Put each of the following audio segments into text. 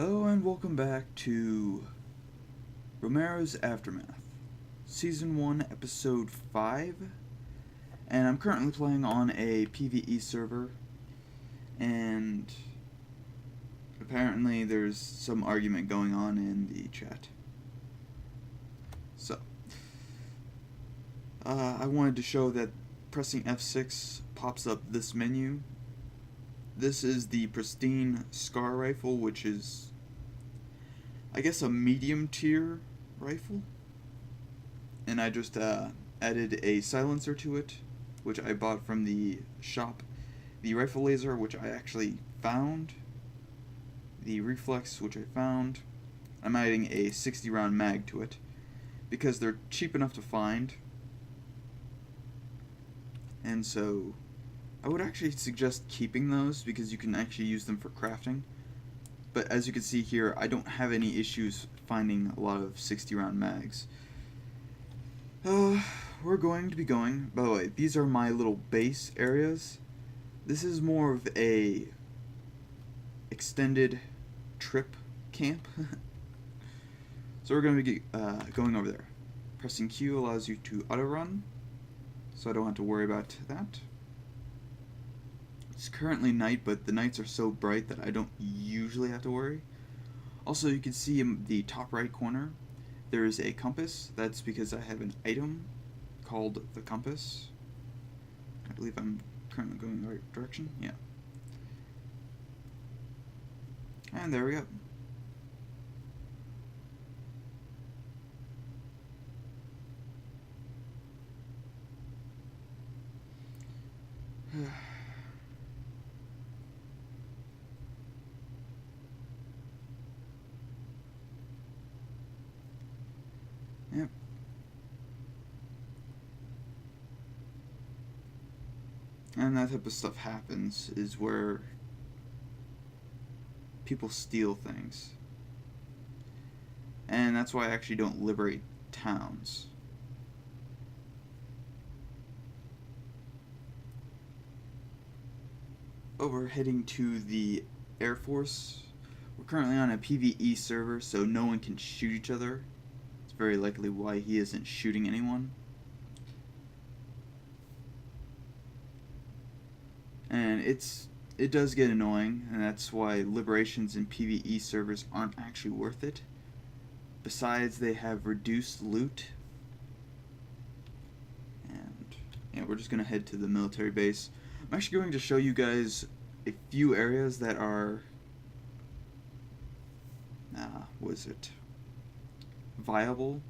Hello and welcome back to Romero's Aftermath, Season 1, Episode 5, and I'm currently playing on a PvE server, and apparently there's some argument going on in the chat. So, I wanted to show that pressing F6 pops up this menu. This is the pristine SCAR rifle, which is, I guess, a medium tier rifle, and I just added a silencer to it, which I bought from the shop. The rifle laser, which I actually found, the reflex, which I found. I'm adding a 60 round mag to it because they're cheap enough to find, and so I would actually suggest keeping those because you can actually use them for crafting. But as you can see here, I don't have any issues finding a lot of 60 round mags. We're going to be going. By the way, these are my little base areas. This is more of a extended trip camp. So we're going to be going over there. Pressing Q allows you to auto run, so I don't have to worry about that. It's currently night, but the nights are so bright that I don't usually have to worry. Also, you can see in the top right corner, there is a compass. That's because I have an item called the compass. I believe I'm currently going in the right direction. Yeah. And there we go. Yep. And that type of stuff happens, is where people steal things. And that's why I actually don't liberate towns. Oh, we're heading to the Air Force. We're currently on a PvE server, so no one can shoot each other. It's very likely why he isn't shooting anyone. And it does get annoying, and that's why liberations in PvE servers aren't actually worth it. Besides, they have reduced loot. And yeah, we're just gonna head to the military base. I'm actually going to show you guys a few areas that are viable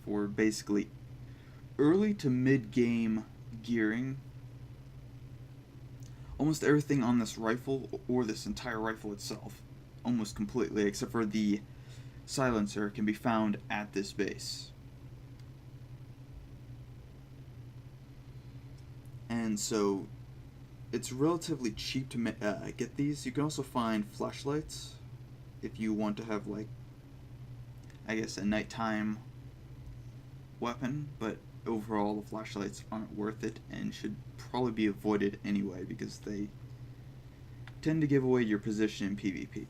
for basically early to mid-game gearing. Almost everything on this rifle, or this entire rifle itself, almost completely, except for the silencer, can be found at this base. And so it's relatively cheap to get these. You can also find flashlights if you want to have, like, I guess, a nighttime weapon, but overall the flashlights aren't worth it and should probably be avoided anyway because they tend to give away your position in PvP.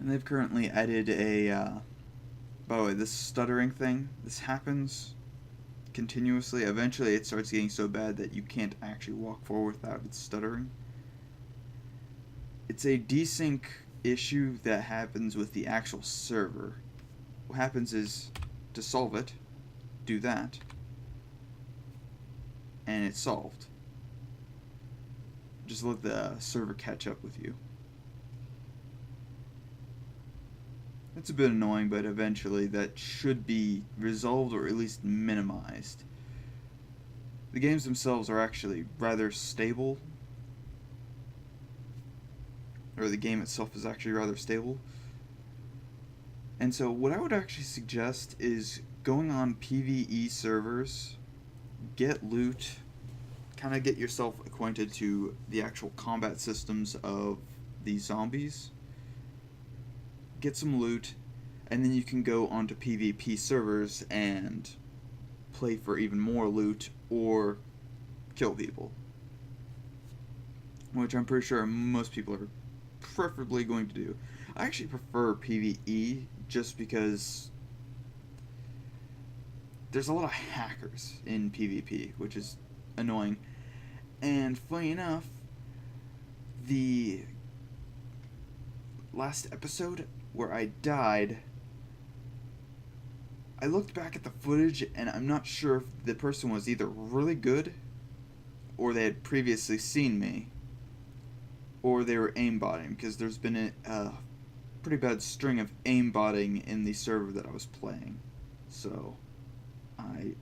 And they've currently added a, by the way, this stuttering thing, this happens continuously. Eventually it starts getting so bad that you can't actually walk forward without it stuttering. It's a desync issue that happens with the actual server. What happens is, to solve it, do that, and it's solved. Just let the server catch up with you. It's a bit annoying, but eventually that should be resolved or at least minimized. The games themselves are actually rather stable, or the game itself is actually rather stable. And so what I would actually suggest is going on PvE servers, get loot, kind of get yourself acquainted to the actual combat systems of these zombies, get some loot, and then you can go onto PvP servers and play for even more loot or kill people, which I'm pretty sure most people are preferably going to do. I actually prefer PvE just because there's a lot of hackers in PvP, which is annoying. And funny enough, the last episode where I died, I looked back at the footage and I'm not sure if the person was either really good or they had previously seen me or they were aimbotting, because there's been a pretty bad string of aimbotting in the server that I was playing. So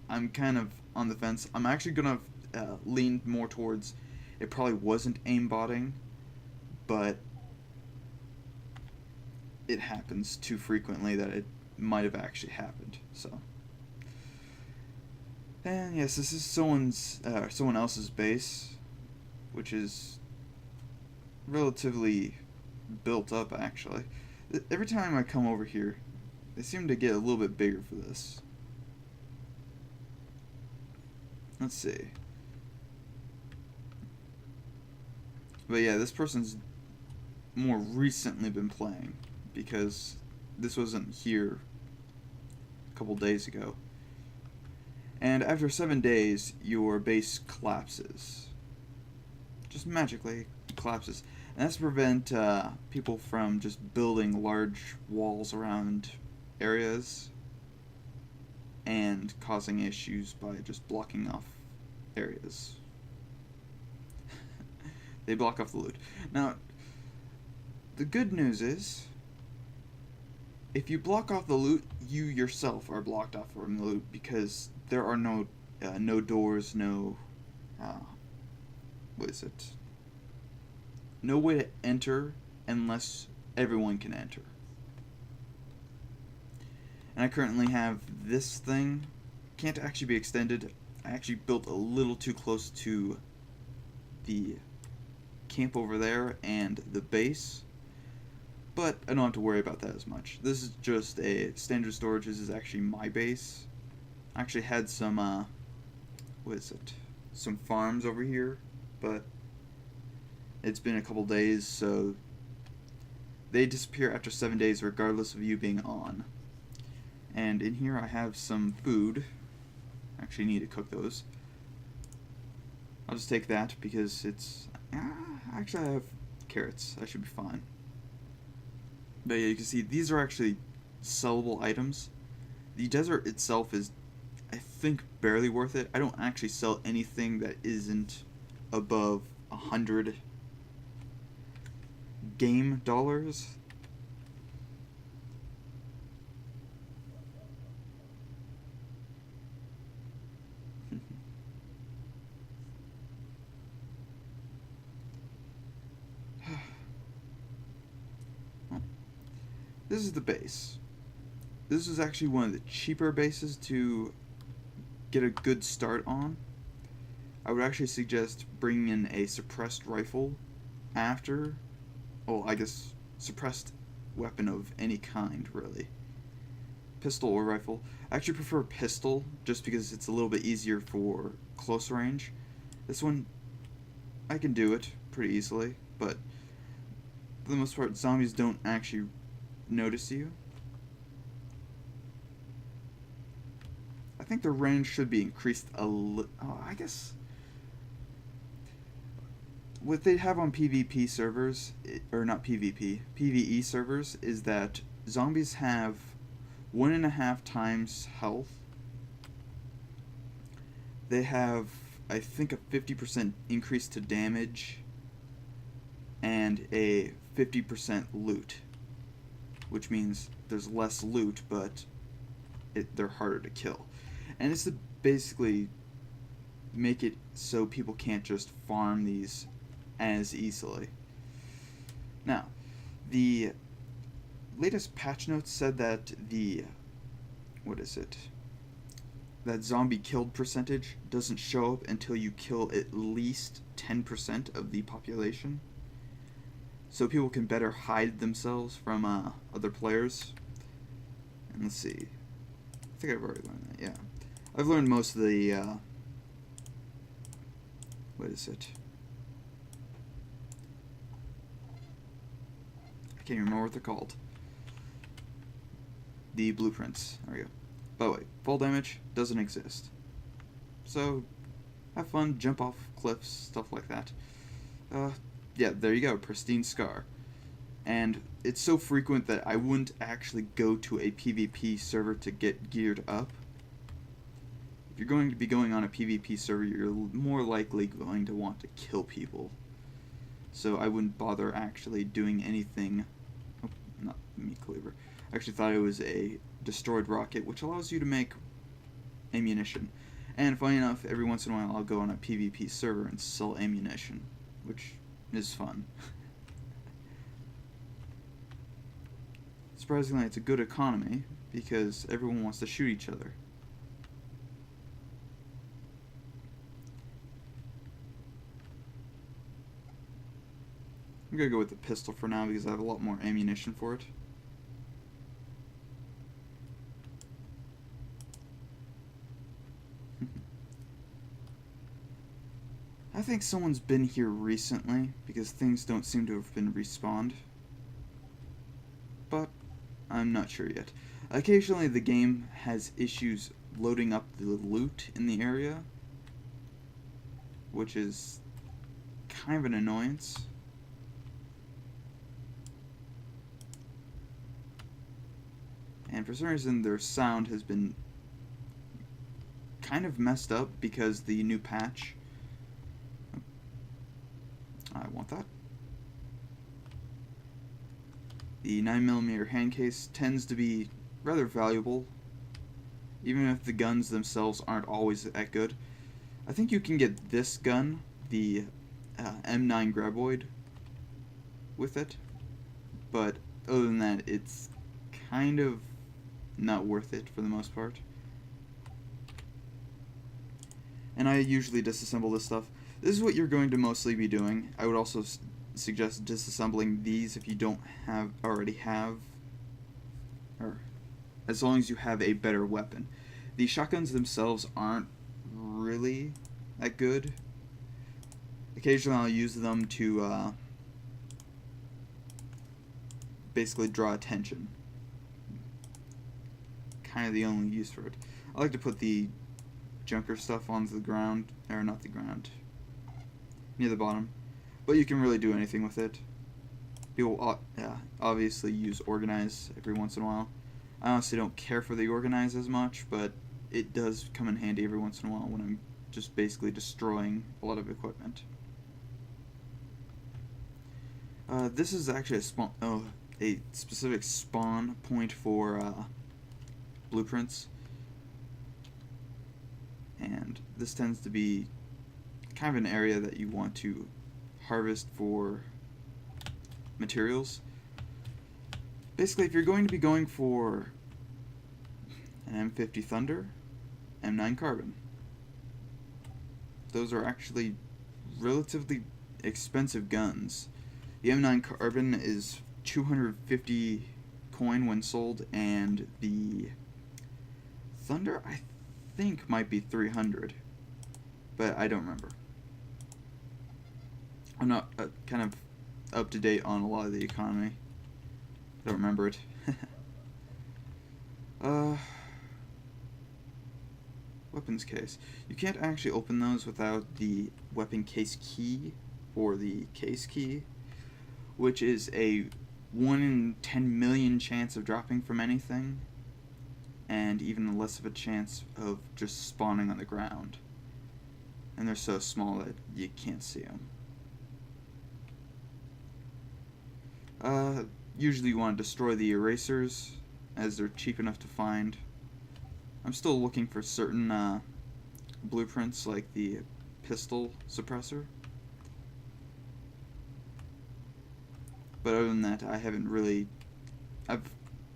I'm kind of on the fence. I'm actually going to lean more towards it probably wasn't aimbotting, but it happens too frequently that it might have actually happened. So, and yes, this is someone else's base, which is relatively built up actually. Every time I come over here, they seem to get a little bit bigger for this. Let's see. But yeah, this person's more recently been playing, because this wasn't here a couple days ago. And after 7 days, your base collapses. Just magically collapses. And that's to prevent people from just building large walls around areas and causing issues by just blocking off areas. They block off the loot. Now, the good news is, if you block off the loot, you yourself are blocked off from the loot, because there are no doors, no no way to enter unless everyone can enter. And I currently have this thing, can't actually be extended. I actually built a little too close to the camp over there and the base, but I don't have to worry about that as much. This is just a standard storage. This is actually my base. I actually had some some farms over here, but it's been a couple days, so they disappear after 7 days regardless of you being on. And in here I have some food. I actually need to cook those. I'll just take that because it's actually I have carrots. I should be fine. But yeah, you can see these are actually sellable items. The desert itself is, I think, barely worth it. I don't actually sell anything that isn't above 100 game dollars. This is the base. This is actually one of the cheaper bases to get a good start on. I would actually suggest bringing in a suppressed rifle after, oh, I guess suppressed weapon of any kind, really. Pistol or rifle. I actually prefer pistol just because it's a little bit easier for close range. This one, I can do it pretty easily, but for the most part, zombies don't actually notice you. I think the range should be increased a little. Oh, I guess what they have on PvP servers, or not PvP, PvE servers, is that zombies have 1.5 times health. They have, I think, a 50% increase to damage and a 50% loot, which means there's less loot, but they're harder to kill. And it's to basically make it so people can't just farm these as easily. Now, the latest patch notes said that the that zombie killed percentage doesn't show up until you kill at least 10% of the population. So people can better hide themselves from other players. And let's see. I think I've already learned that, yeah. I've learned most of the, what is it? I can't even remember what they're called. The blueprints. There we go. By the way, fall damage doesn't exist. So, have fun, jump off cliffs, stuff like that. Yeah, there you go, pristine scar. And it's so frequent that I wouldn't actually go to a PvP server to get geared up. If you're going to be going on a PvP server, you're more likely going to want to kill people. So I wouldn't bother actually doing anything. Oh, not meat cleaver. I actually thought it was a destroyed rocket, which allows you to make ammunition. And funny enough, every once in a while I'll go on a PvP server and sell ammunition, which is fun. Surprisingly, it's a good economy because everyone wants to shoot each other. I'm gonna go with the pistol for now because I have a lot more ammunition for it. I think someone's been here recently because things don't seem to have been respawned. But I'm not sure yet. Occasionally the game has issues loading up the loot in the area, which is kind of an annoyance. And for some reason their sound has been kind of messed up because the new patch. I want that. The 9mm hand case tends to be rather valuable, even if the guns themselves aren't always that good. I think you can get this gun, the M9 Graboid, with it, but other than that, it's kind of not worth it for the most part. And I usually disassemble this stuff. This is what you're going to mostly be doing. I would also suggest disassembling these if you don't already have, or as long as you have a better weapon. The shotguns themselves aren't really that good. Occasionally I'll use them to basically draw attention. Kind of the only use for it. I like to put the junker stuff onto the ground, or not the ground, near the bottom, but you can really do anything with it. People obviously use organize every once in a while. I honestly don't care for the organize as much, but it does come in handy every once in a while when I'm just basically destroying a lot of equipment. This is actually a specific spawn point for blueprints, and this tends to be kind of an area that you want to harvest for materials. Basically, if you're going to be going for an M50 Thunder, M9 Carbon, those are actually relatively expensive guns. The M9 Carbon is 250 coin when sold, and the Thunder I think might be 300, but I don't remember. I'm not kind of up to date on a lot of the economy. Don't remember it. Weapons case. You can't actually open those without the weapon case key, or the case key, which is a 1 in 10 million chance of dropping from anything, and even less of a chance of just spawning on the ground. And they're so small that you can't see them. Usually you want to destroy the erasers, as they're cheap enough to find. I'm still looking for certain blueprints, like the pistol suppressor. But other than that, I haven't really... I've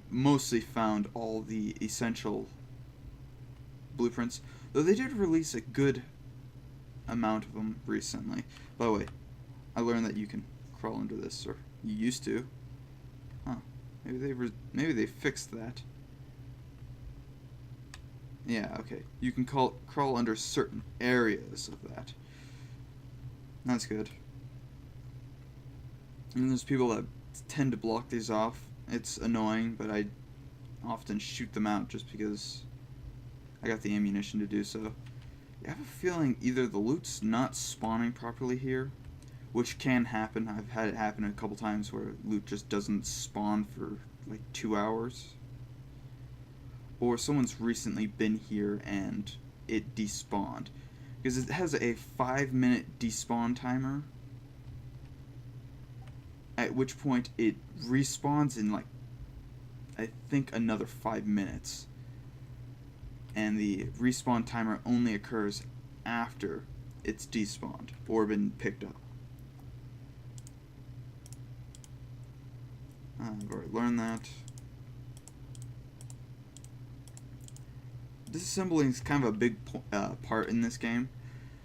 mostly found all the essential blueprints, though they did release a good amount of them recently. By the way, I learned that you can crawl under this, or you used to. Huh. Maybe they fixed that. Yeah, okay. You can crawl under certain areas of that. That's good. And there's people that tend to block these off. It's annoying, but I often shoot them out just because I got the ammunition to do so. I have a feeling either the loot's not spawning properly here, which can happen. I've had it happen a couple times where loot just doesn't spawn for like 2 hours. Or someone's recently been here and it despawned. Because it has a 5-minute despawn timer, at which point it respawns in like, I think, another 5 minutes. And the respawn timer only occurs after it's despawned or been picked up. I've already learned that. Disassembling is kind of a big part in this game,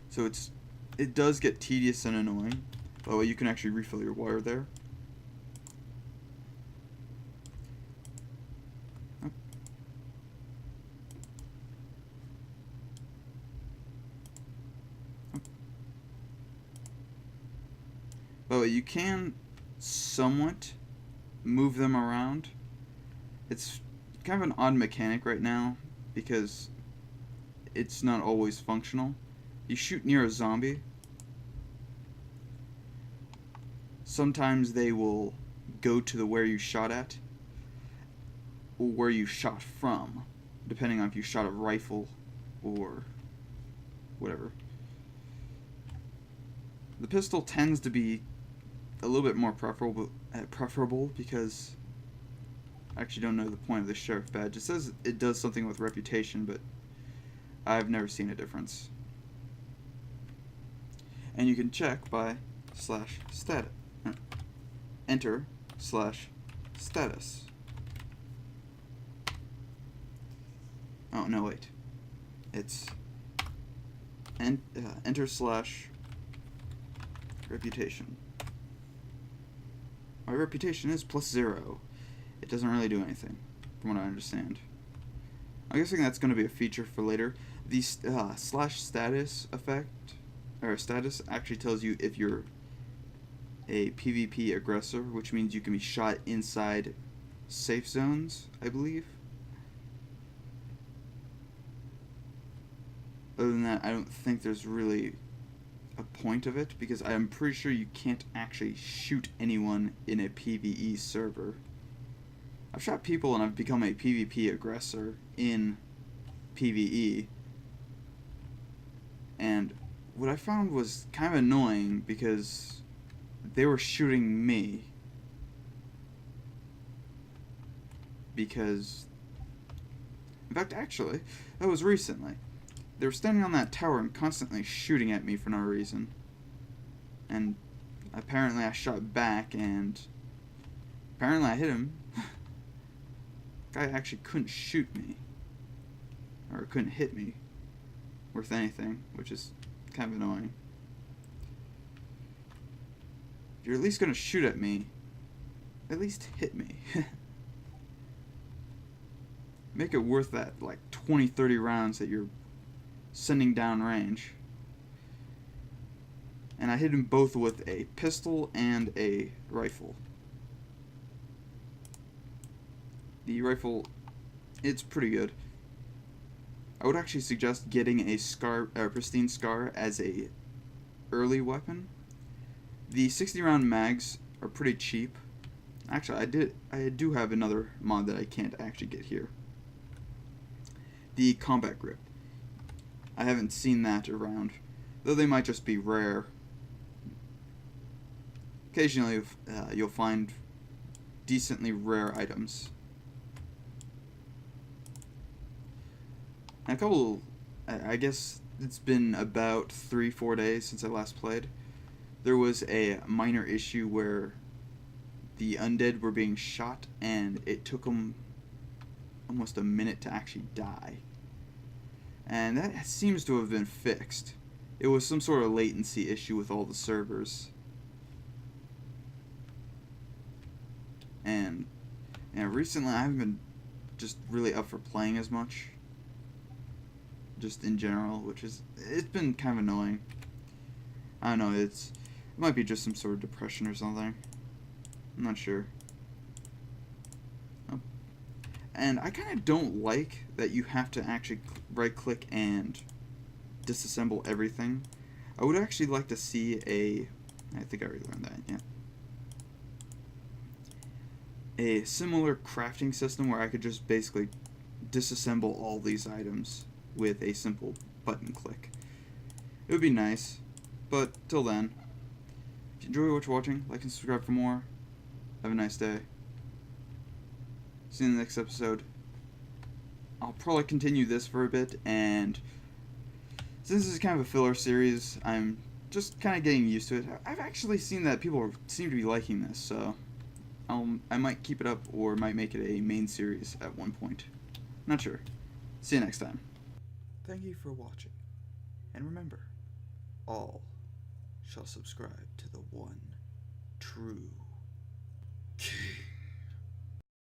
so it does get tedious and annoying. By the way, you can actually refill your water there. By the way, you can somewhat move them around. It's kind of an odd mechanic right now, because it's not always functional. You shoot near a zombie, sometimes they will go to where you shot at, or where you shot from, depending on if you shot a rifle or whatever. The pistol tends to be a little bit more preferable because I actually don't know the point of the sheriff badge. It says it does something with reputation, but I've never seen a difference. And you can check by /status. Enter /status. Oh, no, wait. It's enter /reputation. My reputation is +0. It doesn't really do anything, from what I understand. I'm guessing that's going to be a feature for later. The /status effect, or status, actually tells you if you're a PvP aggressor, which means you can be shot inside safe zones, I believe. Other than that, I don't think there's really a point of it, because I'm pretty sure you can't actually shoot anyone in a PvE server. I've shot people and I've become a PvP aggressor in PvE, and what I found was kind of annoying because they were shooting me because, in fact, actually, that was recently. They were standing on that tower and constantly shooting at me for no reason. And apparently I shot back, and apparently I hit him. Guy actually couldn't shoot me. Or couldn't hit me with anything, which is kind of annoying. If you're at least going to shoot at me, at least hit me. Make it worth that, like, 20-30 rounds that you're sending down range. And I hit him both with a pistol and a rifle. The rifle, it's pretty good. I would actually suggest getting a pristine scar as a early weapon. The 60-round mags are pretty cheap. Actually, I do have another mod that I can't actually get here. The combat grip. I haven't seen that around, though they might just be rare. Occasionally, you'll find decently rare items. And a couple, I guess it's been about 3-4 days since I last played. There was a minor issue where the undead were being shot, and it took them almost a minute to actually die. and that seems to have been fixed. It was some sort of latency issue with all the servers. And recently I haven't been just really up for playing as much. Just in general, it's been kind of annoying. I don't know, it might be just some sort of depression or something. I'm not sure. Oh. And I kind of don't like that you have to actually right click and disassemble everything. I would actually like to see I think I already learned that, yeah. A similar crafting system where I could just basically disassemble all these items with a simple button click. It would be nice, but till then, if you enjoy what you're watching, like and subscribe for more. Have a nice day. See you in the next episode. I'll probably continue this for a bit, and since this is kind of a filler series, I'm just kind of getting used to it. I've actually seen that people seem to be liking this, so I might keep it up or might make it a main series at one point. Not sure. See you next time. Thank you for watching, and remember, all shall subscribe to the one true King.